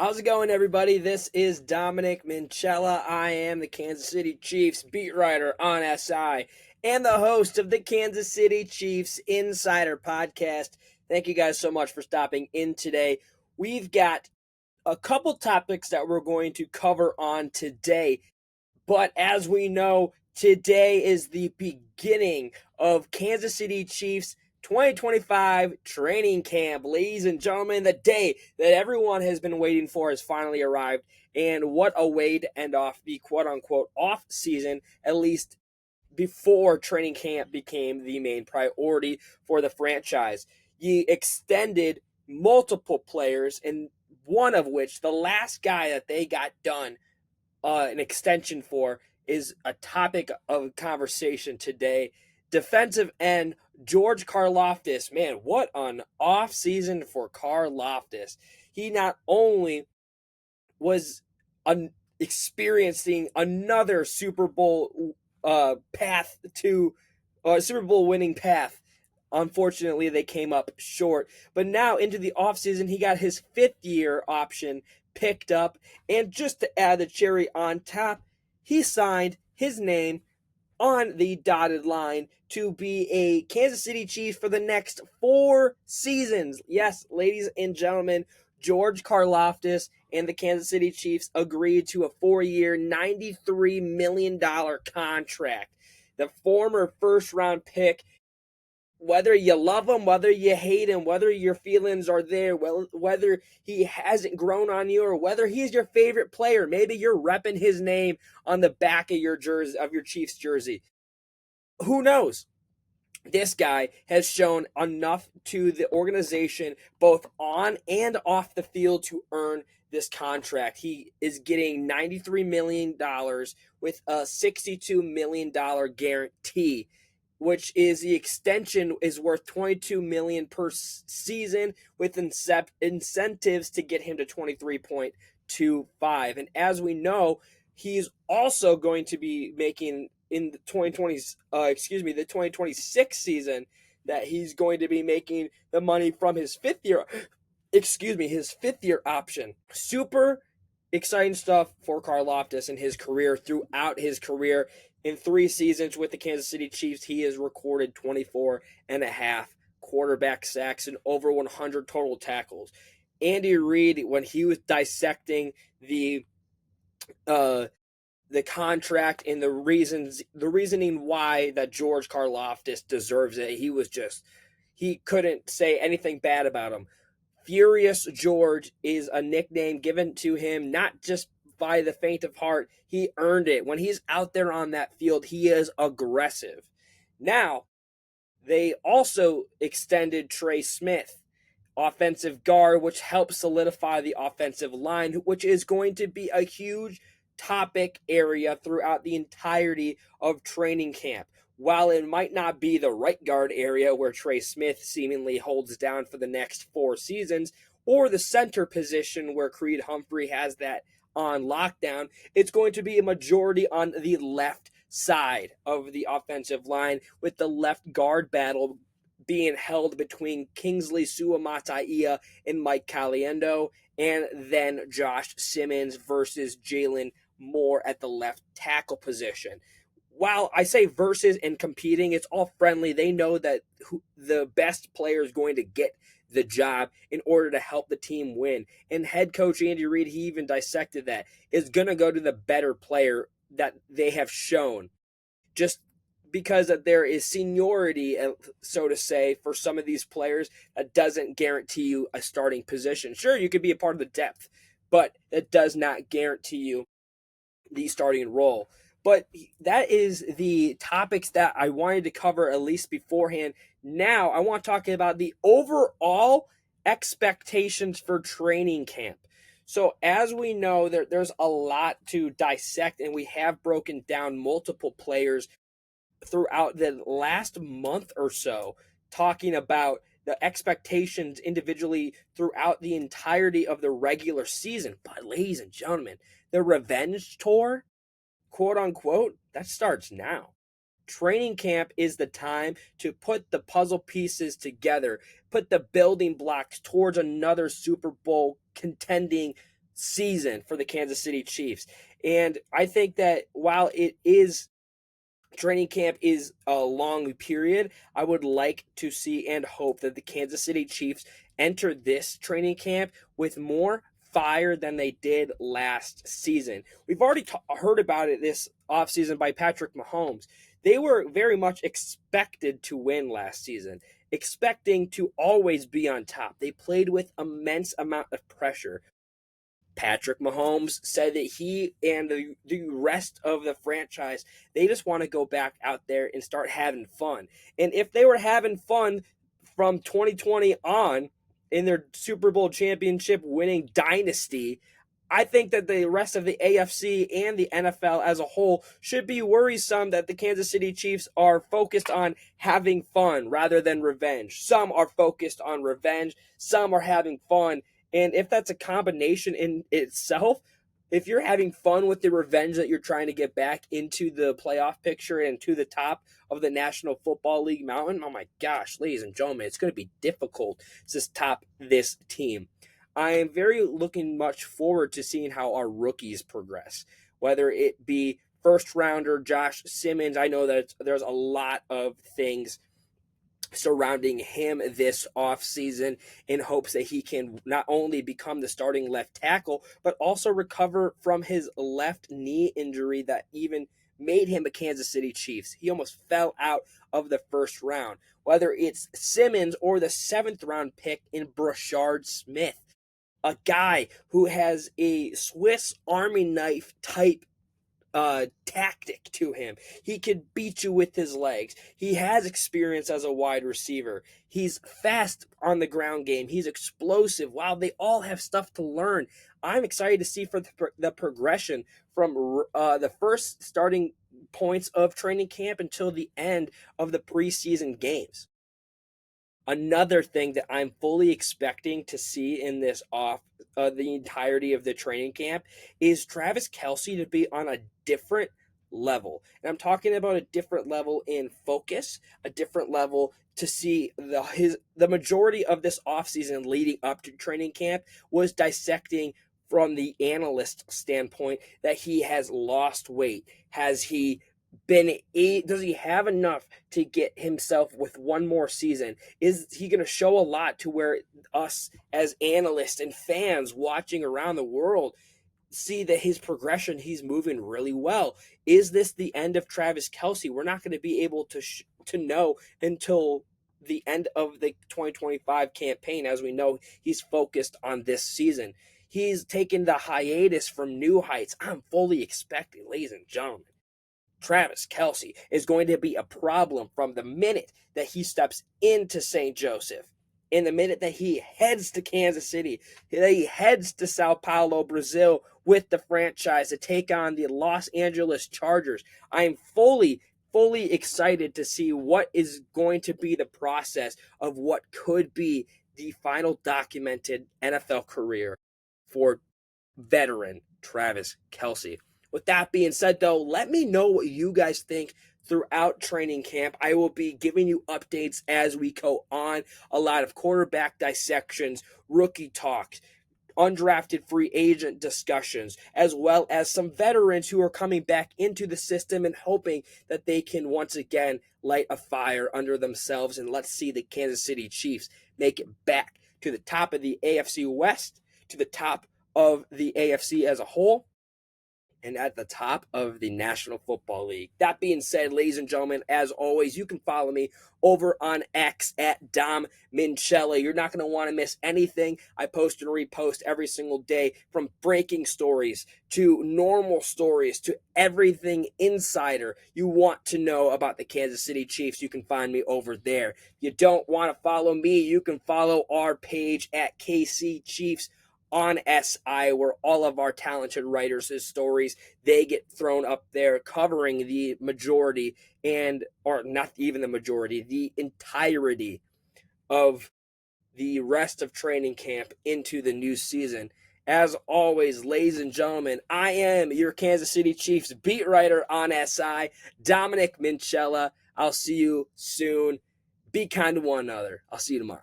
How's it going, everybody? This is Dominic Minchella. I am the Kansas City Chiefs beat writer on SI and the host of the Kansas City Chiefs Insider Podcast. Thank you guys so much for stopping in today. We've got a couple topics that we're going to cover on today. But as we know, today is the beginning of Kansas City Chiefs 2025 training camp. Ladies and gentlemen, the day that everyone has been waiting for has finally arrived. And what a way to end off the quote-unquote off season, at least before training camp became the main priority for the franchise. You extended multiple players, and one of which, the last guy that they got done an extension for, is a topic of conversation today. Defensive end George Karlaftis. Man, what an off season for Karlaftis. He not only was experiencing another Super Bowl path to Super Bowl winning path. Unfortunately, they came up short. But now into the offseason, he got his fifth-year option picked up. And just to add the cherry on top, he signed his name on the dotted line to be a Kansas City Chief for the next 4 seasons. Yes, ladies and gentlemen, George Karlaftis and the Kansas City Chiefs agreed to a 4-year, $93 million contract. The former first-round pick, whether you love him, whether you hate him, whether your feelings are there, whether he hasn't grown on you, or whether he's your favorite player, maybe you're repping his name on the back of your jersey, of your Chiefs jersey. Who knows? This guy has shown enough to the organization, both on and off the field, to earn this contract. He is getting $93 million with a $62 million guarantee, which is the extension is worth $22 million per season, with incentives to get him to 23.25. And as we know, he's also going to be making in the 2026 season, that he's going to be making the money from his fifth year option. Super exciting stuff for Karlaftis in his career. Throughout his career, in 3 seasons with the Kansas City Chiefs, he has recorded 24 and a half quarterback sacks and over 100 total tackles. Andy Reid, when he was dissecting the contract and the reasoning why that George Karlaftis deserves it, he couldn't say anything bad about him. Furious George is a nickname given to him not just by the faint of heart. He earned it. When he's out there on that field, he is aggressive. Now, they also extended Trey Smith, offensive guard, which helps solidify the offensive line, which is going to be a huge topic area throughout the entirety of training camp. While it might not be the right guard area where Trey Smith seemingly holds down for the next 4 seasons, or the center position where Creed Humphrey has that on lockdown, it's going to be a majority on the left side of the offensive line, with the left guard battle being held between Kingsley Suamataia and Mike Caliendo, and then Josh Simmons versus Jalen Moore at the left tackle position. While I say versus and competing, it's all friendly. They know that the best player is going to get the job in order to help the team win. And head coach Andy Reid, he even dissected that, is going to go to the better player that they have shown, just because there is seniority, so to say, for some of these players that doesn't guarantee you a starting position. Sure, you could be a part of the depth, but it does not guarantee you the starting role. But that is the topics that I wanted to cover, at least beforehand. Now, I want to talk about the overall expectations for training camp. So as we know, there's a lot to dissect, and we have broken down multiple players throughout the last month or so, talking about the expectations individually throughout the entirety of the regular season. But ladies and gentlemen, the revenge tour, quote unquote, that starts now. Training camp is the time to put the puzzle pieces together, put the building blocks towards another Super Bowl contending season for the Kansas City Chiefs. And I think that while it is training camp is a long period, I would like to see and hope that the Kansas City Chiefs enter this training camp with more fire than they did last season. We've already heard about it this offseason by Patrick Mahomes. They were very much expected to win last season, expecting to always be on top. They played with immense amount of pressure. Patrick Mahomes said that he and the rest of the franchise, they just want to go back out there and start having fun. And if they were having fun from 2020 on in their Super Bowl championship winning dynasty, I think that the rest of the AFC and the NFL as a whole should be worrisome that the Kansas City Chiefs are focused on having fun rather than revenge. Some are focused on revenge, some are having fun. And if that's a combination in itself, if you're having fun with the revenge that you're trying to get back into the playoff picture and to the top of the National Football League mountain, oh my gosh, ladies and gentlemen, it's going to be difficult to top this team. I am very looking much forward to seeing how our rookies progress, whether it be first rounder Josh Simmons. I know that there's a lot of things surrounding him this offseason in hopes that he can not only become the starting left tackle, but also recover from his left knee injury that even made him a Kansas City Chiefs. He almost fell out of the first round. Whether it's Simmons or the 7th round pick in Brashard Smith, a guy who has a Swiss Army knife type tactic to him. He could beat you with his legs. He has experience as a wide receiver. He's fast on the ground game. He's explosive. Wow, they all have stuff to learn. I'm excited to see for the progression from the first starting points of training camp until the end of the preseason games. Another thing that I'm fully expecting to see in this the entirety of the training camp is Travis Kelce to be on a different level. And I'm talking about a different level in focus, a different level to see the majority of this offseason leading up to training camp was dissecting from the analyst standpoint that he has lost weight. Has he does he have enough to get himself with one more season? Is he going to show a lot to where us as analysts and fans watching around the world see that his progression, he's moving really well? Is this the end of Travis Kelce? We're not going to be able to know until the end of the 2025 campaign. As we know, he's focused on this season. He's taken the hiatus from New Heights. I'm fully expecting, ladies and gentlemen, Travis Kelce is going to be a problem from the minute that he steps into St. Joseph. In the minute that he heads to Kansas City, that he heads to Sao Paulo, Brazil with the franchise to take on the Los Angeles Chargers. I am fully excited to see what is going to be the process of what could be the final documented NFL career for veteran Travis Kelce. With that being said, though, let me know what you guys think throughout training camp. I will be giving you updates as we go on. A lot of quarterback dissections, rookie talks, undrafted free agent discussions, as well as some veterans who are coming back into the system and hoping that they can once again light a fire under themselves. And let's see the Kansas City Chiefs make it back to the top of the AFC West, to the top of the AFC as a whole, and at the top of the National Football League. That being said, ladies and gentlemen, as always, you can follow me over on X at Dom Minchella. You're not going to want to miss anything I post and repost every single day, from breaking stories to normal stories to everything insider you want to know about the Kansas City Chiefs. You can find me over there. If you don't want to follow me, you can follow our page at KC Chiefs on SI, where all of our talented writers' stories, they get thrown up there, covering the majority, or not even the majority, the entirety of the rest of training camp into the new season. As always, ladies and gentlemen, I am your Kansas City Chiefs beat writer on SI, Dominic Minchella. I'll see you soon. Be kind to one another. I'll see you tomorrow.